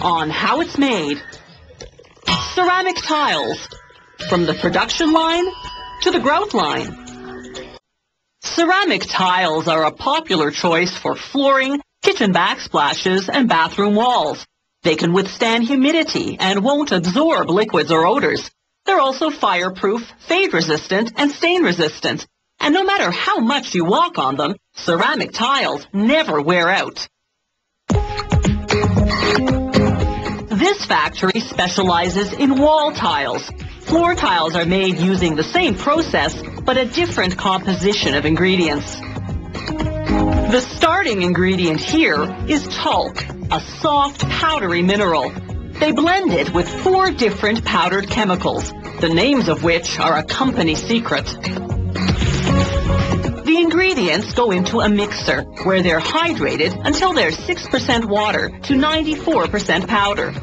on how it's made. Ceramic tiles, from the production line to the growth line. Ceramic tiles are a popular choice for flooring, kitchen backsplashes, and bathroom walls. They can withstand humidity and won't absorb liquids or odors. They're also fireproof, fade-resistant, and stain-resistant. And no matter how much you walk on them, ceramic tiles never wear out. This factory specializes in wall tiles. Floor tiles are made using the same process, but a different composition of ingredients. The starting ingredient here is talc, a soft, powdery mineral. They blend it with 4 different powdered chemicals, the names of which are a company secret. The ingredients go into a mixer, where they're hydrated until they're 6% water to 94% powder.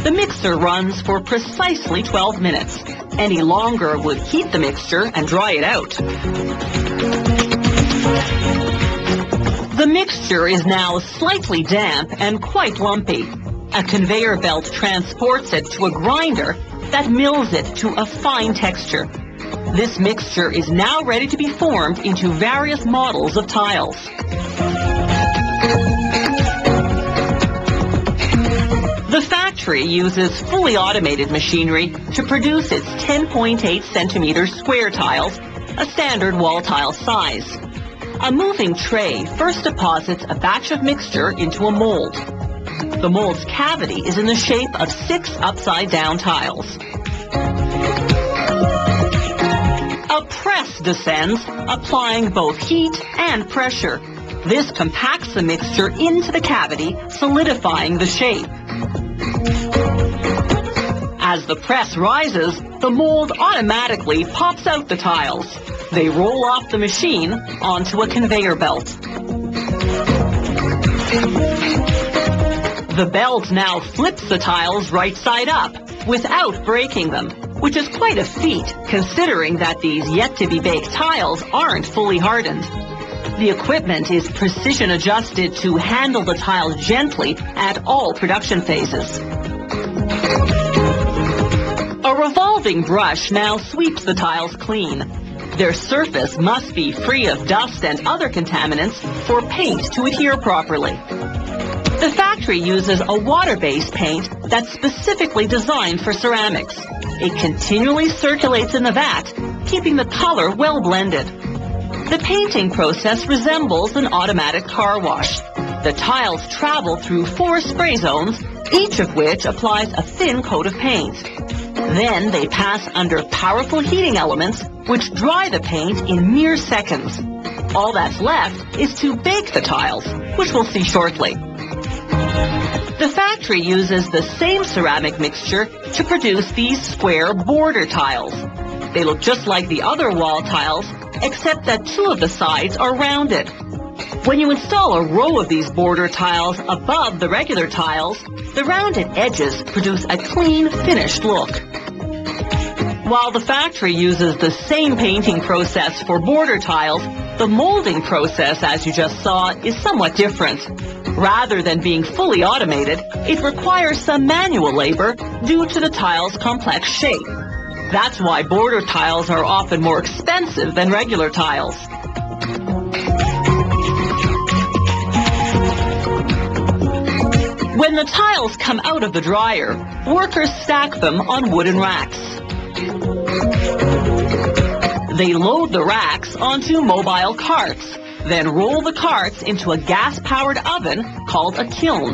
The mixer runs for precisely 12 minutes. Any longer would heat the mixture and dry it out. The mixture is now slightly damp and quite lumpy. A conveyor belt transports it to a grinder that mills it to a fine texture. This mixture is now ready to be formed into various models of tiles. The factory uses fully automated machinery to produce its 10.8 centimeter square tiles, a standard wall tile size. A moving tray first deposits a batch of mixture into a mold. The mold's cavity is in the shape of 6 upside-down tiles. A press descends, applying both heat and pressure. This compacts the mixture into the cavity, solidifying the shape. As the press rises, the mold automatically pops out the tiles. They roll off the machine onto a conveyor belt. The belt now flips the tiles right side up without breaking them, which is quite a feat considering that these yet-to-be-baked tiles aren't fully hardened. The equipment is precision adjusted to handle the tiles gently at all production phases. A revolving brush now sweeps the tiles clean. Their surface must be free of dust and other contaminants for paint to adhere properly. The factory uses a water-based paint that's specifically designed for ceramics. It continually circulates in the vat, keeping the color well blended. The painting process resembles an automatic car wash. The tiles travel through 4 spray zones, each of which applies a thin coat of paint. Then they pass under powerful heating elements, which dry the paint in mere seconds. All that's left is to bake the tiles, which we'll see shortly. The factory uses the same ceramic mixture to produce these square border tiles. They look just like the other wall tiles, except that 2 of the sides are rounded. When you install a row of these border tiles above the regular tiles, the rounded edges produce a clean, finished look. While the factory uses the same painting process for border tiles, the molding process, as you just saw, is somewhat different. Rather than being fully automated, it requires some manual labor due to the tile's complex shape. That's why border tiles are often more expensive than regular tiles. When the tiles come out of the dryer, workers stack them on wooden racks. They load the racks onto mobile carts, then roll the carts into a gas-powered oven called a kiln.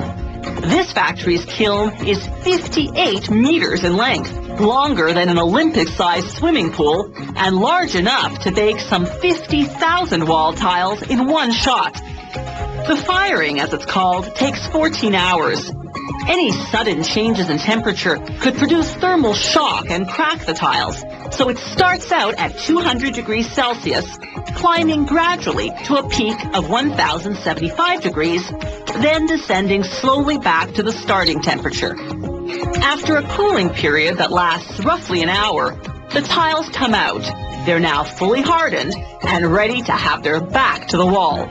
This factory's kiln is 58 meters in length, longer than an Olympic-sized swimming pool, and large enough to bake some 50,000 wall tiles in one shot. The firing, as it's called, takes 14 hours. Any sudden changes in temperature could produce thermal shock and crack the tiles, so it starts out at 200 degrees Celsius, climbing gradually to a peak of 1,075 degrees, then descending slowly back to the starting temperature. After a cooling period that lasts roughly an hour, the tiles come out. They're now fully hardened and ready to have their back to the wall.